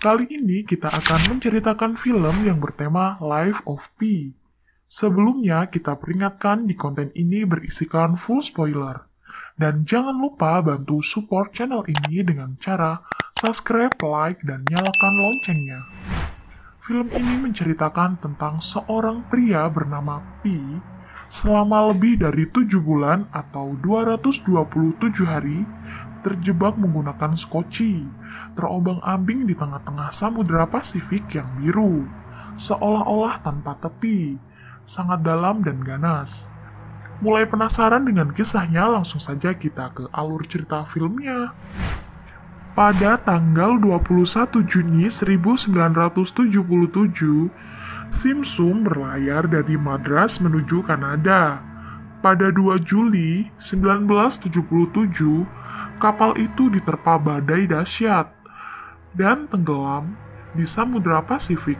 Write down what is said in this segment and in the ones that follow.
Kali ini kita akan menceritakan film yang bertema Life of Pi. Sebelumnya kita peringatkan di konten ini berisikan full spoiler. Dan jangan lupa bantu support channel ini dengan cara subscribe, like, dan nyalakan loncengnya. Film ini menceritakan tentang seorang pria bernama Pi selama lebih dari 7 bulan atau 227 hari terjebak menggunakan skoci, terombang-ambing di tengah-tengah Samudra Pasifik yang biru, seolah-olah tanpa tepi, sangat dalam dan ganas. Mulai penasaran dengan kisahnya, langsung saja kita ke alur cerita filmnya. Pada tanggal 21 Juni 1977, Simpson berlayar dari Madras menuju Kanada. Pada 2 Juli 1977, kapal itu diterpa badai dahsyat dan tenggelam di Samudra Pasifik.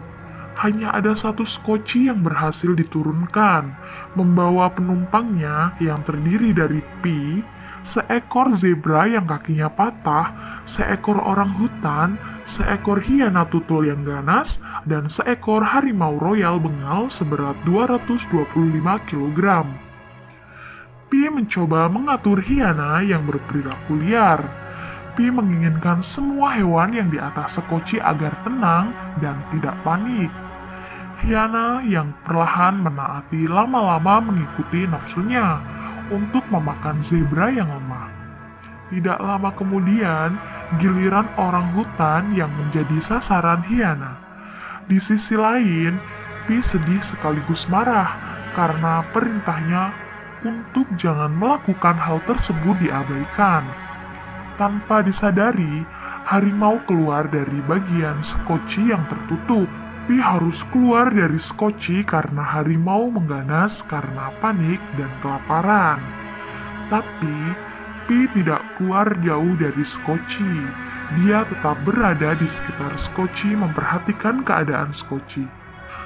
Hanya ada satu skoci yang berhasil diturunkan, membawa penumpangnya yang terdiri dari Pi, seekor zebra yang kakinya patah, seekor orang hutan, seekor hiana tutul yang ganas, dan seekor harimau royal Bengal seberat 225 kg. Pi mencoba mengatur hiana yang berperilaku liar. Pi menginginkan semua hewan yang di atas sekoci agar tenang dan tidak panik. Hiana yang perlahan menaati lama-lama mengikuti nafsunya untuk memakan zebra yang lemah. Tidak lama kemudian, giliran orang hutan yang menjadi sasaran hiana. Di sisi lain, Pi sedih sekaligus marah karena perintahnya untuk jangan melakukan hal tersebut diabaikan. Tanpa disadari, harimau keluar dari bagian skoci yang tertutup. Pi harus keluar dari skoci karena harimau mengganas karena panik dan kelaparan. Tapi, Pi tidak keluar jauh dari skoci. Dia tetap berada di sekitar skoci memperhatikan keadaan skoci.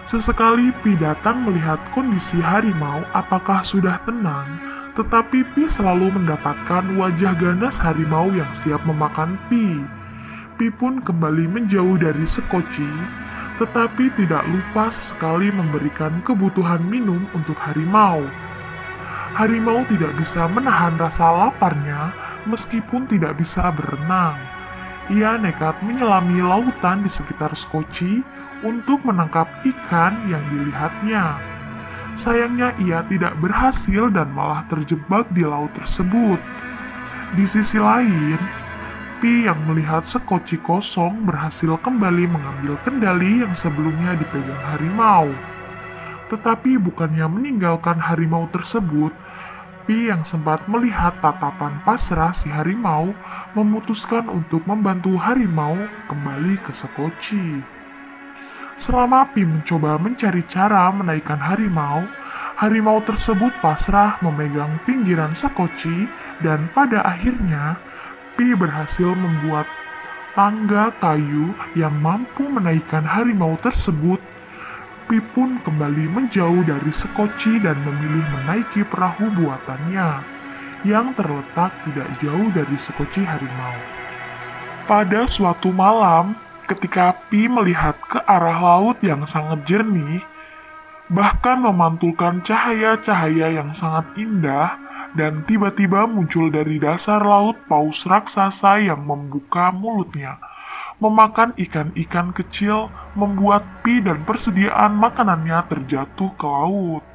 Sesekali Pi datang melihat kondisi harimau apakah sudah tenang, tetapi Pi selalu mendapatkan wajah ganas harimau yang siap memakan Pi. Pi pun kembali menjauh dari sekoci, tetapi tidak lupa sesekali memberikan kebutuhan minum untuk harimau. Harimau tidak bisa menahan rasa laparnya meskipun tidak bisa berenang. Ia nekat menyelami lautan di sekitar skoci untuk menangkap ikan yang dilihatnya. Sayangnya ia tidak berhasil dan malah terjebak di laut tersebut. Di sisi lain, Pi yang melihat sekoci kosong berhasil kembali mengambil kendali yang sebelumnya dipegang harimau. Tetapi bukannya meninggalkan harimau tersebut, Pi yang sempat melihat tatapan pasrah si harimau memutuskan untuk membantu harimau kembali ke sekoci. Selama Pi mencoba mencari cara menaikkan harimau, harimau tersebut pasrah memegang pinggiran sekoci dan pada akhirnya Pi berhasil membuat tangga kayu yang mampu menaikkan harimau tersebut. Pi pun kembali menjauh dari sekoci dan memilih menaiki perahu buatannya yang terletak tidak jauh dari sekoci harimau. Pada suatu malam, ketika Pi melihat ke arah laut yang sangat jernih, bahkan memantulkan cahaya-cahaya yang sangat indah, dan tiba-tiba muncul dari dasar laut paus raksasa yang membuka mulutnya, memakan ikan-ikan kecil, membuat Pi dan persediaan makanannya terjatuh ke laut.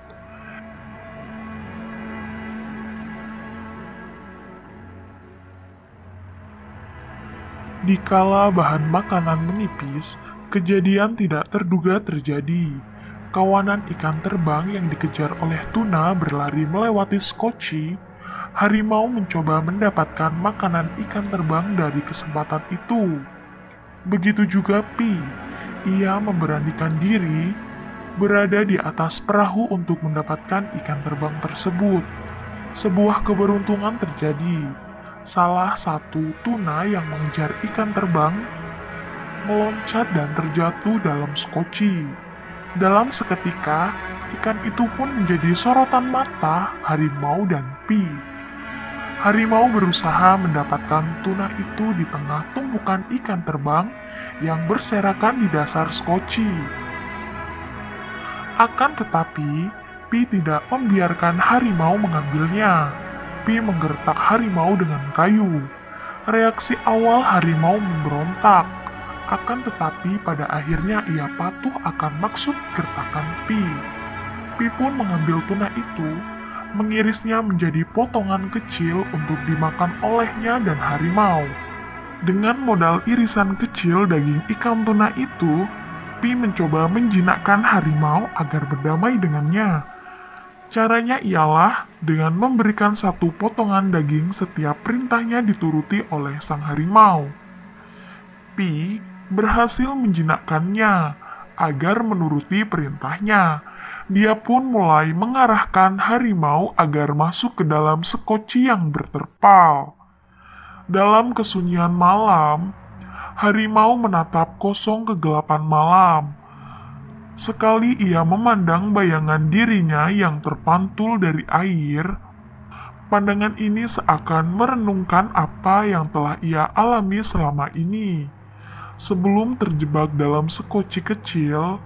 Dikala bahan makanan menipis, kejadian tidak terduga terjadi. Kawanan ikan terbang yang dikejar oleh tuna berlari melewati skoci. Harimau mencoba mendapatkan makanan ikan terbang dari kesempatan itu. Begitu juga Pi. Ia memberanikan diri berada di atas perahu untuk mendapatkan ikan terbang tersebut. Sebuah keberuntungan terjadi. Salah satu tuna yang mengejar ikan terbang meloncat dan terjatuh dalam skoci. Dalam seketika, ikan itu pun menjadi sorotan mata harimau dan Pi. Harimau berusaha mendapatkan tuna itu di tengah tumpukan ikan terbang yang berserakan di dasar skoci. Akan tetapi, Pi tidak membiarkan harimau mengambilnya. Pi menggertak harimau dengan kayu. Reaksi awal harimau memberontak. Akan tetapi pada akhirnya ia patuh akan maksud gertakan Pi. Pi pun mengambil tuna itu, mengirisnya menjadi potongan kecil untuk dimakan olehnya dan harimau. Dengan modal irisan kecil daging ikan tuna itu, Pi mencoba menjinakkan harimau agar berdamai dengannya. Caranya ialah dengan memberikan satu potongan daging setiap perintahnya dituruti oleh sang harimau. Pi berhasil menjinakkannya agar menuruti perintahnya. Dia pun mulai mengarahkan harimau agar masuk ke dalam sekoci yang berterpal. Dalam kesunyian malam, harimau menatap kosong kegelapan malam. Sekali ia memandang bayangan dirinya yang terpantul dari air, pandangan ini seakan merenungkan apa yang telah ia alami selama ini. Sebelum terjebak dalam sekoci kecil,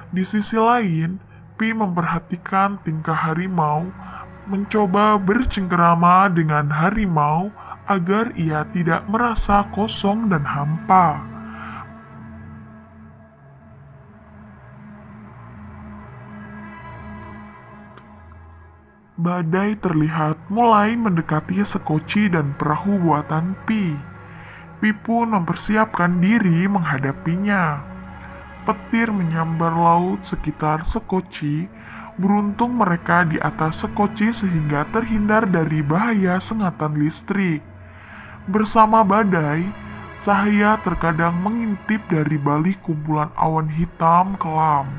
di sisi lain, Pi memperhatikan tingkah harimau, mencoba bercengkerama dengan harimau agar ia tidak merasa kosong dan hampa. Badai terlihat mulai mendekati sekoci dan perahu buatan Pi. Pi pun mempersiapkan diri menghadapinya. Petir menyambar laut sekitar sekoci. Beruntung mereka di atas sekoci sehingga terhindar dari bahaya sengatan listrik. Bersama badai, cahaya terkadang mengintip dari balik kumpulan awan hitam kelam.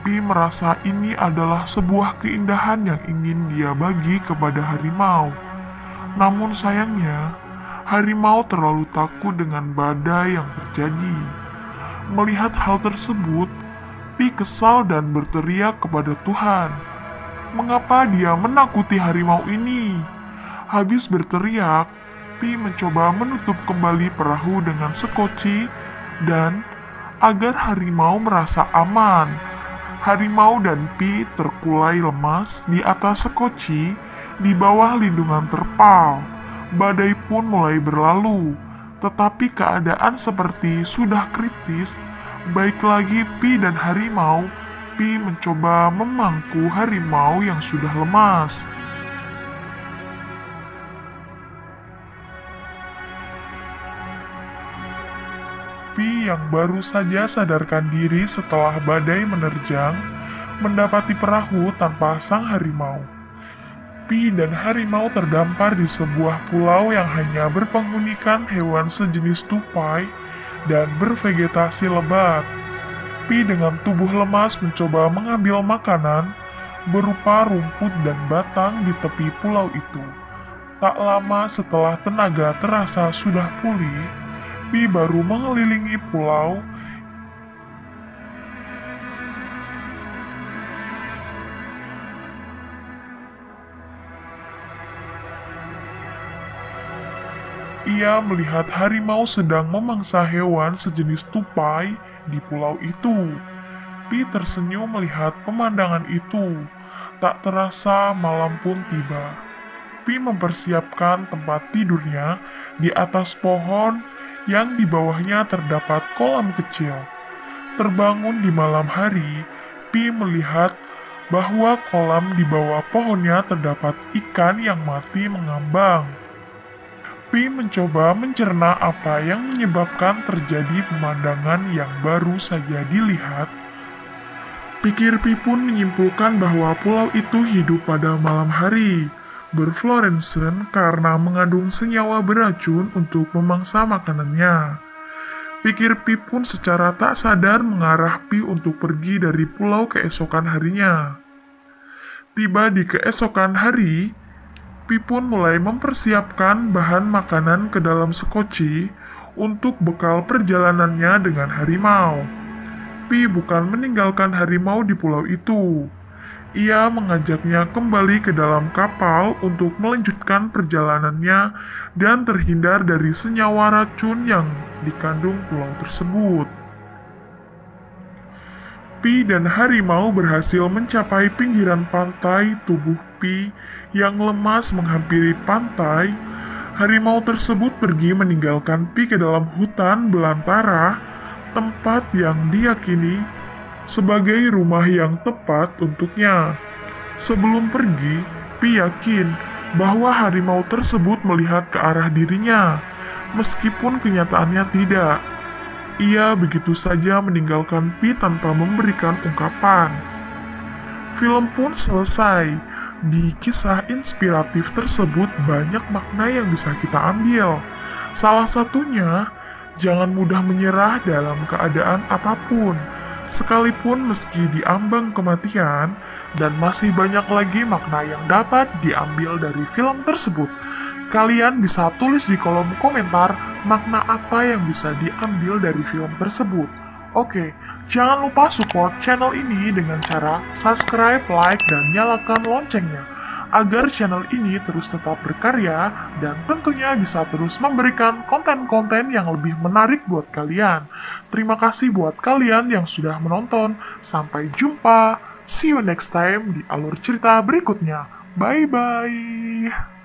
Pi merasa ini adalah sebuah keindahan yang ingin dia bagi kepada harimau. Namun sayangnya, harimau terlalu takut dengan badai yang terjadi. Melihat hal tersebut, Pi kesal dan berteriak kepada Tuhan. Mengapa dia menakuti harimau ini? Habis berteriak, Pi mencoba menutup kembali perahu dengan sekoci dan agar harimau merasa aman. Harimau dan Pi terkulai lemas di atas sekoci di bawah lindungan terpal. Badai pun mulai berlalu, tetapi keadaan seperti sudah kritis. Baik lagi Pi dan harimau, Pi mencoba memangku harimau yang sudah lemas. Pi yang baru saja sadarkan diri setelah badai menerjang, mendapati perahu tanpa sang harimau. Pi dan harimau terdampar di sebuah pulau yang hanya berpenghunikan hewan sejenis tupai dan bervegetasi lebat. Pi dengan tubuh lemas mencoba mengambil makanan berupa rumput dan batang di tepi pulau itu. Tak lama setelah tenaga terasa sudah pulih, Pi baru mengelilingi pulau. Ia melihat harimau sedang memangsa hewan sejenis tupai di pulau itu. Pi tersenyum melihat pemandangan itu. Tak terasa malam pun tiba. Pi mempersiapkan tempat tidurnya di atas pohon yang di bawahnya terdapat kolam kecil. Terbangun di malam hari, Pi melihat bahwa kolam di bawah pohonnya terdapat ikan yang mati mengambang. Pi mencoba mencerna apa yang menyebabkan terjadi pemandangan yang baru saja dilihat. Pikir Pi pun menyimpulkan bahwa pulau itu hidup pada malam hari, berfluorescen karena mengandung senyawa beracun untuk memangsa makanannya. Pikir Pi pun secara tak sadar mengarah Pi untuk pergi dari pulau keesokan harinya. Tiba di keesokan hari, Pi pun mulai mempersiapkan bahan makanan ke dalam sekoci untuk bekal perjalanannya dengan harimau. Pi bukan meninggalkan harimau di pulau itu. Ia mengajaknya kembali ke dalam kapal untuk melanjutkan perjalanannya dan terhindar dari senyawa racun yang dikandung pulau tersebut. Pi dan harimau berhasil mencapai pinggiran pantai. Tubuh Pi yang lemas menghampiri pantai. Harimau tersebut pergi meninggalkan Pi ke dalam hutan belantara, tempat yang diyakini sebagai rumah yang tepat untuknya. Sebelum pergi, Pi yakin bahwa harimau tersebut melihat ke arah dirinya, meskipun kenyataannya tidak. Ia begitu saja meninggalkan Pi tanpa memberikan ungkapan. Film pun selesai. Di kisah inspiratif tersebut banyak makna yang bisa kita ambil. Salah satunya, jangan mudah menyerah dalam keadaan apapun, sekalipun meski diambang kematian, dan masih banyak lagi makna yang dapat diambil dari film tersebut. Kalian bisa tulis di kolom komentar makna apa yang bisa diambil dari film tersebut. Oke, jangan lupa support channel ini dengan cara subscribe, like, dan nyalakan loncengnya, agar channel ini terus tetap berkarya dan tentunya bisa terus memberikan konten-konten yang lebih menarik buat kalian. Terima kasih buat kalian yang sudah menonton. Sampai jumpa. See you next time di alur cerita berikutnya. Bye-bye.